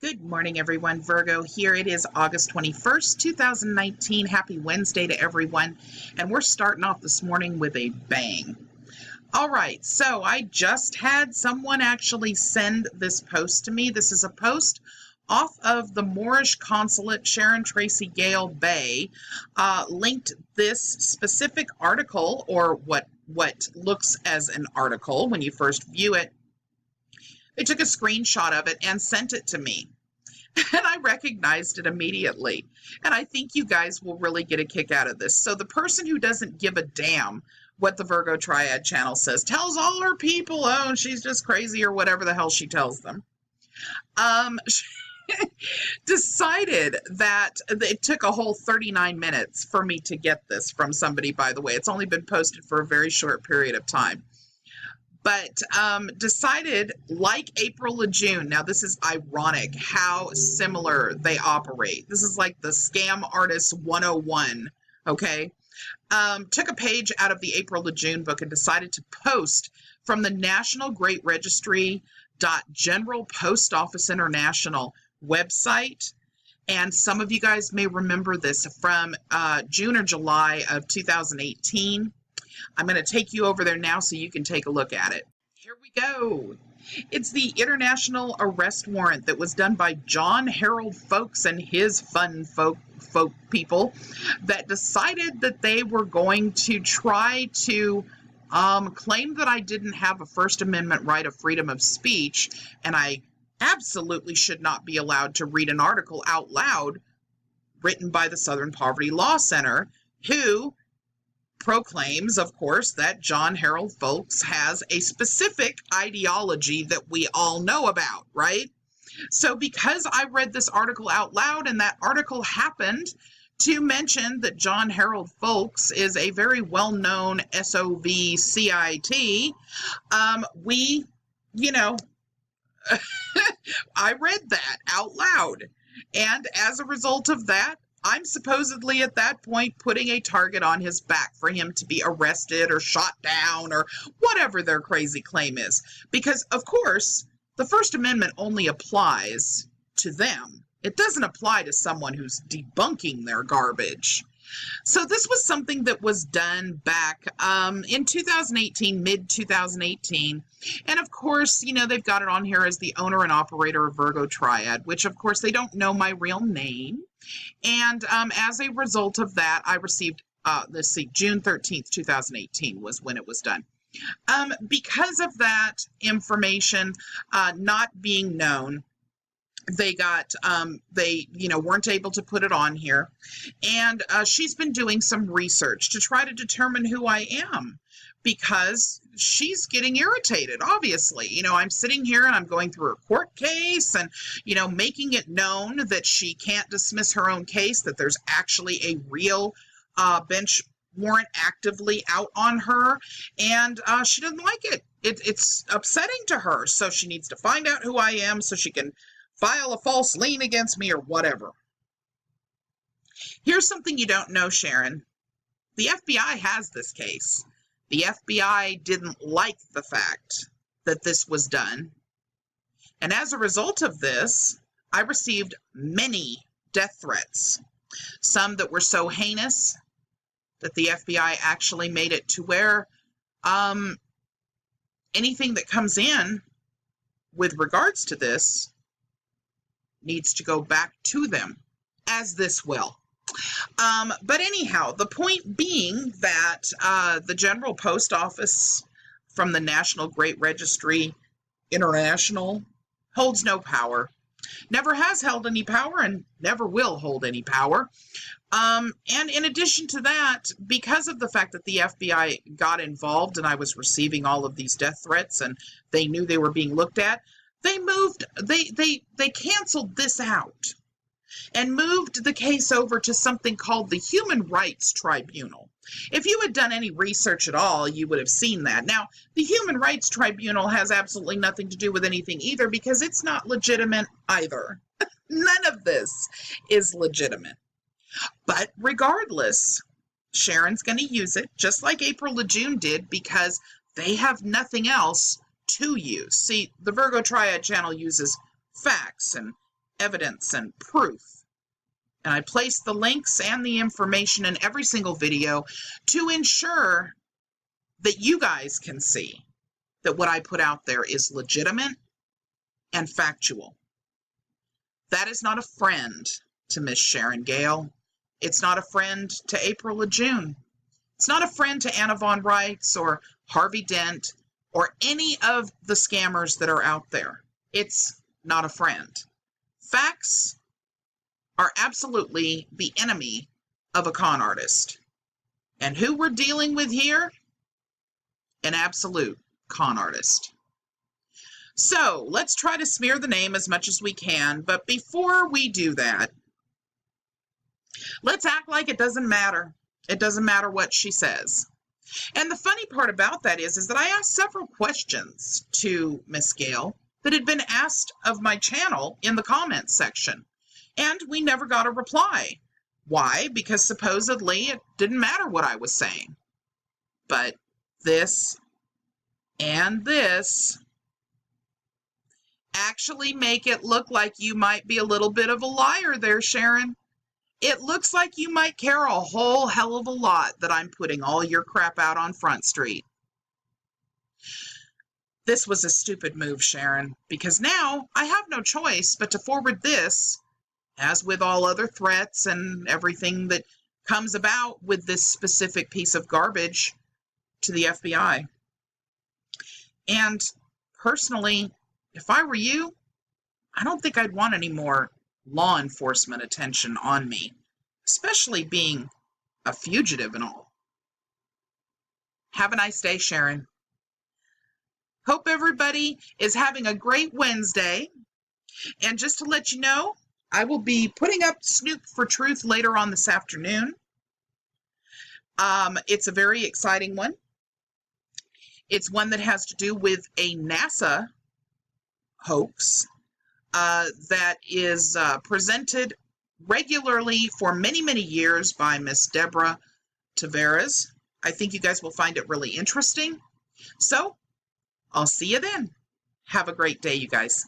Good morning, everyone. Virgo here. It is August 21st, 2019. Happy Wednesday to everyone. And we're starting off this morning with a bang. All right, so I just had someone actually send this post to me. This is a post off of the Moorish Consulate, Sharon Tracy Gale Bay, linked this specific article, or what looks as an article when you first view it. They took a screenshot of it and sent it to me. And I recognized it immediately. And I think you guys will really get a kick out of this. So the person who doesn't give a damn what the VirgoTriad channel says, tells all her people, oh, she's just crazy or whatever the hell she tells them, decided that it took a whole 39 minutes for me to get this from somebody, by the way. It's only been posted for a very short period of time. But decided, like April or June, now this is ironic how similar they operate. This is like the Scam Artist 101, okay? Took a page out of the April to June book and decided to post from the National Great Registry General Post Office International website. And some of you guys may remember this from June or July of 2018. I'm going to take you over there now so you can take a look at it. Here we go. It's the international arrest warrant that was done by John Harold Folks and his fun folk people that decided that they were going to try to claim that I didn't have a First Amendment right of freedom of speech, and I absolutely should not be allowed to read an article out loud written by the Southern Poverty Law Center, who proclaims, of course, that John Harold Folks has a specific ideology that we all know about, right? So because I read this article out loud, and that article happened to mention that John Harold Folks is a very well-known SOV-CIT, I read that out loud. And as a result of that, I'm supposedly at that point putting a target on his back for him to be arrested or shot down or whatever their crazy claim is. Because, of course, the First Amendment only applies to them. It doesn't apply to someone who's debunking their garbage. So this was something that was done back in 2018, mid-2018. And, of course, they've got it on here as the owner and operator of VirgoTriad, which, of course, they don't know my real name. And as a result of that, I received, June 13th, 2018 was when it was done. Because of that information not being known, they got, weren't able to put it on here. And she's been doing some research to try to determine who I am, because she's getting irritated, obviously. I'm sitting here and I'm going through a court case and, making it known that she can't dismiss her own case, that there's actually a real bench warrant actively out on her, and she doesn't like it. It's upsetting to her, so she needs to find out who I am so she can file a false lien against me or whatever. Here's something you don't know, Sharon. The FBI has this case. The FBI didn't like the fact that this was done. And as a result of this, I received many death threats. Some that were so heinous that the FBI actually made it to where anything that comes in with regards to this needs to go back to them, as this will. But anyhow, the point being that the General Post Office from the National Great Registry International holds no power, never has held any power, and never will hold any power. And in addition to that, because of the fact that the FBI got involved and I was receiving all of these death threats and they knew they were being looked at, they canceled this out and moved the case over to something called the Human Rights Tribunal. If you had done any research at all, you would have seen that. Now, the Human Rights Tribunal has absolutely nothing to do with anything either, because it's not legitimate either. None of this is legitimate. But regardless, Sharon's going to use it, just like April or June did, because they have nothing else to use. See, the VirgoTriad channel uses facts and evidence and proof. And I place the links and the information in every single video to ensure that you guys can see that what I put out there is legitimate and factual. That is not a friend to Miss Sharon Gale. It's not a friend to April Lejeune. It's not a friend to Anna Von Reitz or Harvey Dent or any of the scammers that are out there. It's not a friend. Facts are absolutely the enemy of a con artist. And who we're dealing with here? An absolute con artist. So let's try to smear the name as much as we can. But before we do that, let's act like it doesn't matter. It doesn't matter what she says. And the funny part about that is that I asked several questions to Miss Gale that had been asked of my channel in the comments section. And we never got a reply. Why? Because supposedly it didn't matter what I was saying. But this and this actually make it look like you might be a little bit of a liar there, Sharon. It looks like you might care a whole hell of a lot that I'm putting all your crap out on Front Street. This was a stupid move, Sharon, because now I have no choice but to forward this, as with all other threats and everything that comes about with this specific piece of garbage, to the FBI. And personally, if I were you, I don't think I'd want any more law enforcement attention on me, especially being a fugitive and all. Have a nice day, Sharon. Hope everybody is having a great Wednesday. And just to let you know, I will be putting up Snoop for Truth later on this afternoon. It's a very exciting one. It's one that has to do with a NASA hoax that is presented regularly for many, many years by Miss Deborah Tavares. I think you guys will find it really interesting. So, I'll see you then. Have a great day, you guys.